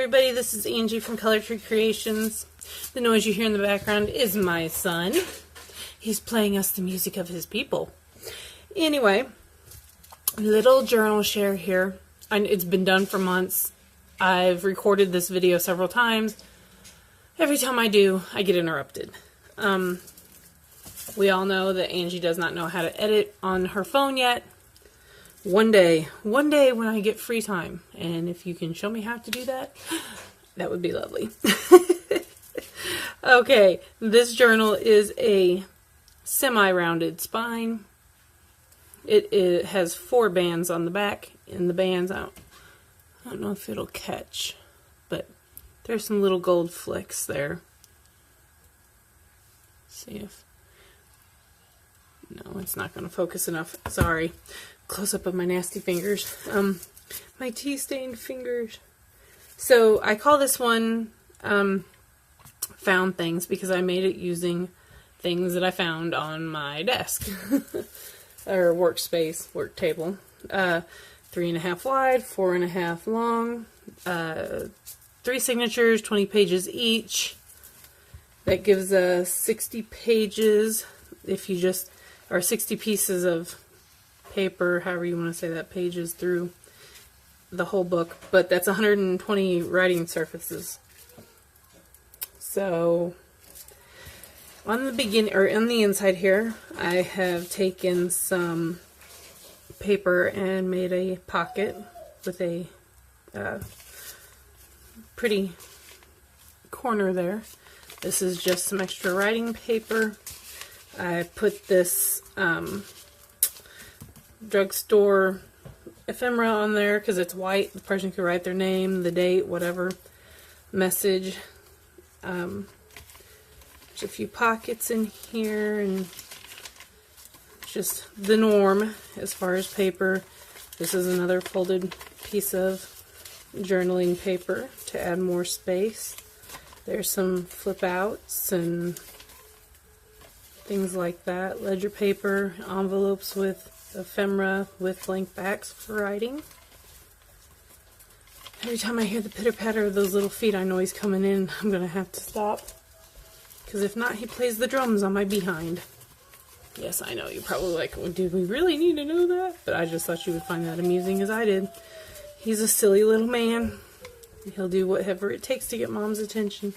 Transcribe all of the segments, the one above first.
everybody, this is Angie from Color Tree Creations. The noise you hear in the background is my son. He's playing us the music of his people. Anyway, little journal share here. It's been done for months. I've recorded this video several times. Every time I do, I get interrupted. We all know that Angie does not know how to edit on her phone yet. One day when I get free time, and if you can show me how to do that, that would be lovely. Okay, this journal is a semi-rounded spine. It has 4 bands on the back, and the bands, I don't know if it'll catch, but there's some little gold flecks there. See if... No, it's not going to focus enough. Sorry. Close up of my nasty fingers. My tea-stained fingers. So I call this one Found Things because I made it using things that I found on my desk. Or workspace, work table. 3.5 wide, 4.5 long. 3 signatures, 20 pages each. That gives us 60 pages if you just... or 60 pieces of paper, however you want to say that, pages through the whole book, but that's 120 writing surfaces. So on the inside here, I have taken some paper and made a pocket with a pretty corner there. This is just some extra writing paper. I put this drugstore ephemera on there because it's white. The person could write their name, the date, whatever message. There's a few pockets in here and just the norm as far as paper. This is another folded piece of journaling paper to add more space. There's some flip outs and things like that. Ledger paper, envelopes with ephemera with blank backs for writing. Every time I hear the pitter-patter of those little feet, I know he's coming in. I'm going to have to stop. Because if not, he plays the drums on my behind. Yes, I know, you're probably like, well, do we really need to know that? But I just thought you would find that amusing as I did. He's a silly little man. He'll do whatever it takes to get Mom's attention.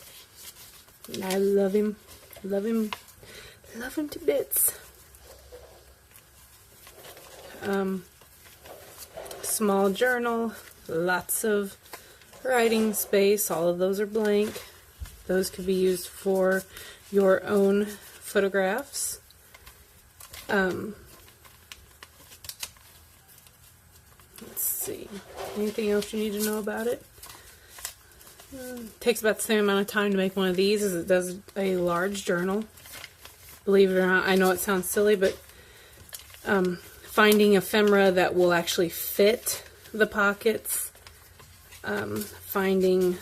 And I love him. Love him. Love him to bits. Small journal, lots of writing space. All of those are blank. Those could be used for your own photographs. Let's see. Anything else you need to know about it? It takes about the same amount of time to make one of these as it does a large journal. Believe it or not, I know it sounds silly, but finding ephemera that will actually fit the pockets, finding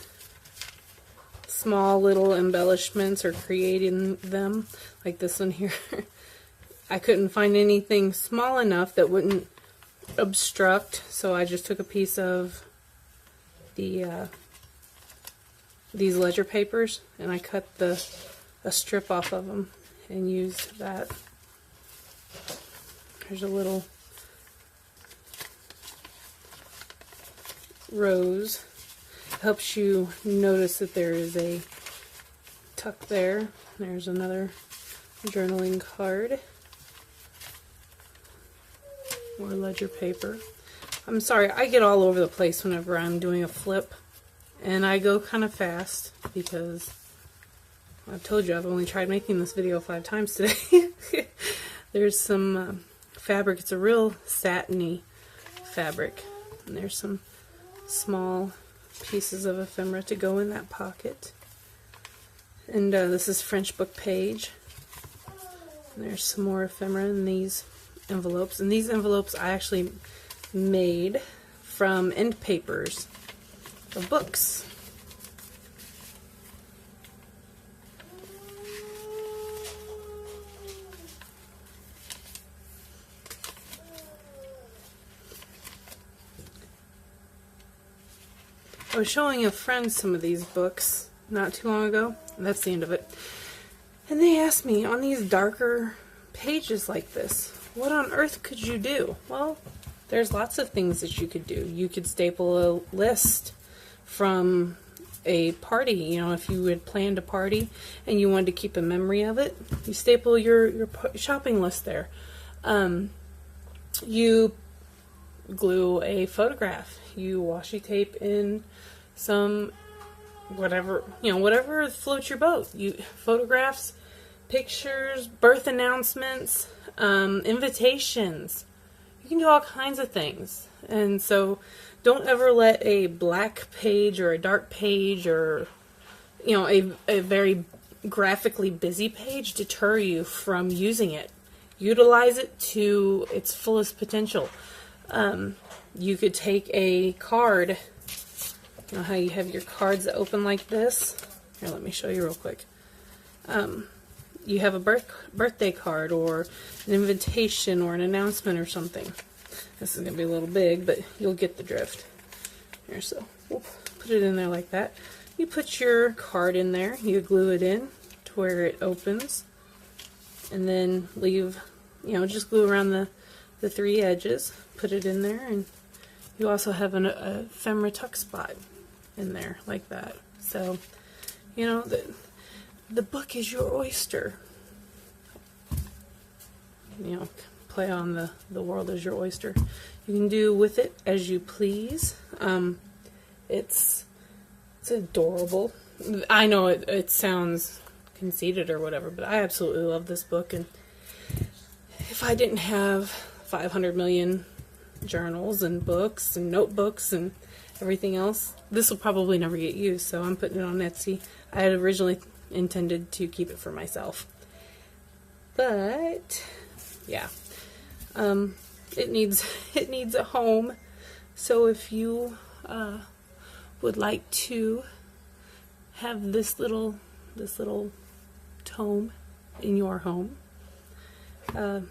small little embellishments or creating them, like this one here. I couldn't find anything small enough that wouldn't obstruct, so I just took a piece of the these ledger papers and I cut a strip off of them and used that. There's a little rose. Helps you notice that there is a tuck there. There's another journaling card. More ledger paper. I'm sorry, I get all over the place whenever I'm doing a flip. And I go kind of fast because I've told you I've only tried making this video 5 times today. There's some fabric. It's a real satiny fabric. And there's some small pieces of ephemera to go in that pocket. And this is French book page. And there's some more ephemera in these envelopes. And these envelopes I actually made from end papers of books. I was showing a friend some of these books not too long ago, and that's the end of it. And they asked me, on these darker pages like this, what on earth could you do? Well, there's lots of things that you could do. You could staple a list from a party. You know, if you had planned a party and you wanted to keep a memory of it, you staple your shopping list there. You glue a photograph. You washi tape in some whatever floats your boat. You photographs, pictures, birth announcements, invitations. You can do all kinds of things. And so don't ever let a black page or a dark page or a very graphically busy page deter you from using it. Utilize it to its fullest potential. You could take a card. You know how you have your cards that open like this? Here, let me show you real quick. You have a birthday card or an invitation or an announcement or something. This is going to be a little big, but you'll get the drift. Here, so we'll put it in there like that. You put your card in there, you glue it in to where it opens, and then leave, just glue around the three edges, put it in there, and you also have an ephemera tuck spot in there like that. So, the book is your oyster. Play on the world as your oyster. You can do with it as you please. It's adorable. I know it sounds conceited or whatever, but I absolutely love this book. And if I didn't have 500 million journals and books and notebooks and everything else, this will probably never get used. So I'm putting it on Etsy. I had originally intended to keep it for myself, but yeah. It needs a home. So if you would like to have this little tome in your home,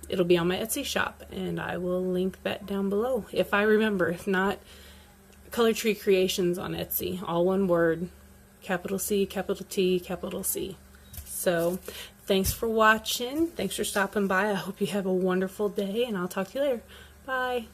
it'll be on my Etsy shop, and I will link that down below if I remember. If not, Color Tree Creations on Etsy, all one word, capital C, capital T, capital C. So thanks for watching. Thanks for stopping by. I hope you have a wonderful day, and I'll talk to you later. Bye.